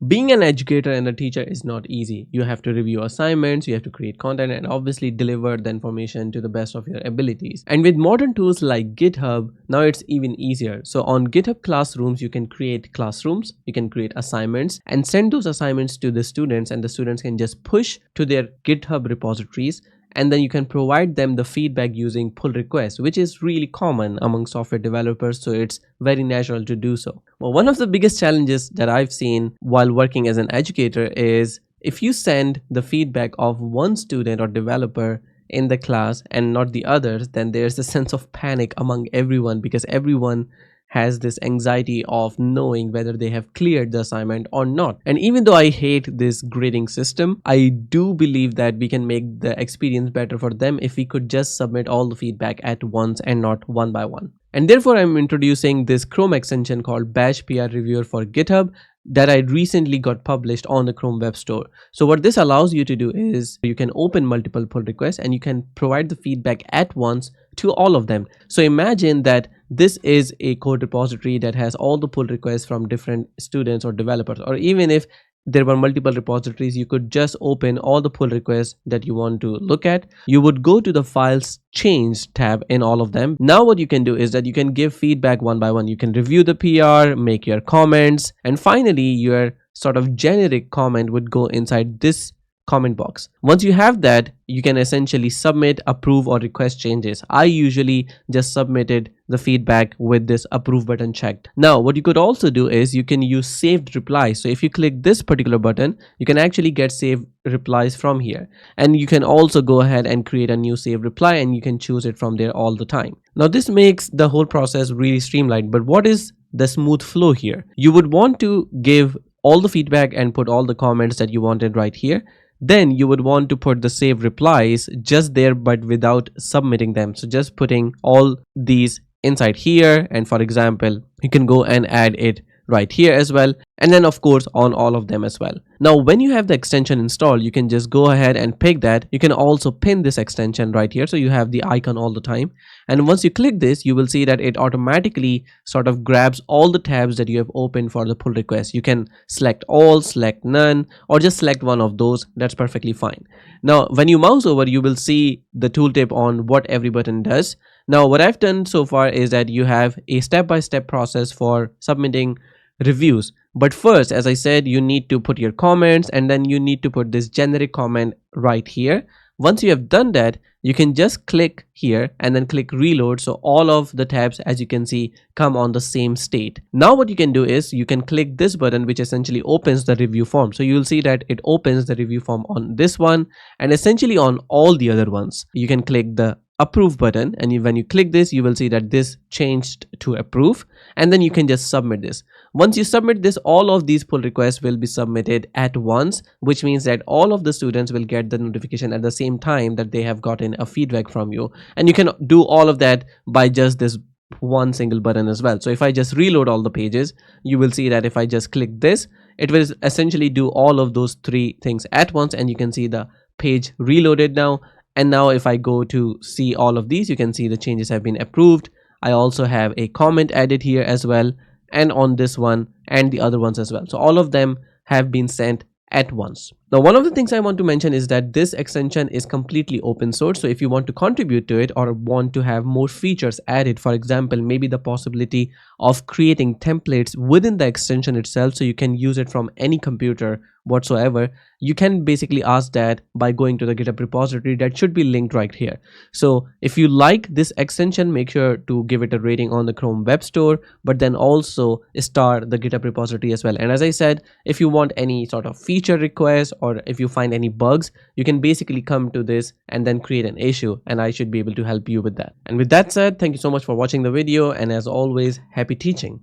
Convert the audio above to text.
Being an educator and a teacher is not easy. You have to review assignments, you have to create content, and obviously deliver the information to the best of your abilities. And with modern tools like GitHub, now it's even easier. So on GitHub Classrooms, you can create classrooms, you can create assignments and send those assignments to the students, and the students can just push to their GitHub repositories, and then you can provide them the feedback using pull requests, which is really common among software developers, so it's very natural to do so. Well, one of the biggest challenges that I've seen while working as an educator is if you send the feedback of one student or developer in the class and not the others, then there's a sense of panic among everyone, because everyone has this anxiety of knowing whether they have cleared the assignment or not. And even though I hate this grading system, I do believe that we can make the experience better for them if we could just submit all the feedback at once and not one by one. And therefore, I'm introducing this Chrome extension called Batch PR Reviewer for GitHub that I recently got published on the Chrome Web Store. So what this allows you to do is you can open multiple pull requests and you can provide the feedback at once to all of them. So imagine that this is a code repository that has all the pull requests from different students or developers, or even if there were multiple repositories, you could just open all the pull requests that you want to look at. You would go to the files change tab in all of them. Now what you can do is that you can give feedback one by one. You can review the PR, make your comments, and finally your sort of generic comment would go inside this comment box. Once you have that, you can essentially submit, approve, or request changes. I usually just submitted the feedback with this approve button checked. Now what you could also do is you can use saved replies. So if you click this particular button, you can actually get saved replies from here, and you can also go ahead and create a new saved reply, and you can choose it from there all the time. Now this makes the whole process really streamlined, but what is the smooth flow here? You would want to give all the feedback and put all the comments that you wanted right here. Then you would want to put the save replies just there, but without submitting them. So just putting all these inside here, and for example, you can go and add it right here as well, and then of course on all of them as well. Now when you have the extension installed, you can just go ahead and pick that. You can also pin this extension right here, so you have the icon all the time, and once you click this, you will see that it automatically sort of grabs all the tabs that you have opened for the pull request. You can select all, select none, or just select one of those. That's perfectly fine. Now when you mouse over, you will see the tooltip on what every button does. Now what I've done so far is that you have a step-by-step process for submitting reviews. But first, as I said, you need to put your comments, and then you need to put this generic comment right here. Once you have done that, you can just click here and then click reload. So all of the tabs, as you can see, come on the same state. Now what you can do is you can click this button, which essentially opens the review form. So you'll see that it opens the review form on this one and essentially on all the other ones. You can click the approve button, and when you click this, you will see that this changed to approve, and then you can just submit this. Once you submit this, all of these pull requests will be submitted at once, which means that all of the students will get the notification at the same time that they have gotten a feedback from you. And you can do all of that by just this one single button as well. So if I just reload all the pages, you will see that if I just click this, it will essentially do all of those three things at once, and you can see the page reloaded now. And now if I go to see all of these, you can see the changes have been approved. I also have a comment added here as well, and on this one and the other ones as well. So all of them have been sent at once. Now one of the things I want to mention is that this extension is completely open source. So if you want to contribute to it or want to have more features added, for example, maybe the possibility of creating templates within the extension itself, so you can use it from any computer whatsoever, you can basically ask that by going to the GitHub repository that should be linked right here. So if you like this extension, make sure to give it a rating on the Chrome Web Store, but then also star the GitHub repository as well. And as I said, if you want any sort of feature request, or if you find any bugs, you can basically come to this and then create an issue, and I should be able to help you with that. And with that said, thank you so much for watching the video, and as always, happy teaching.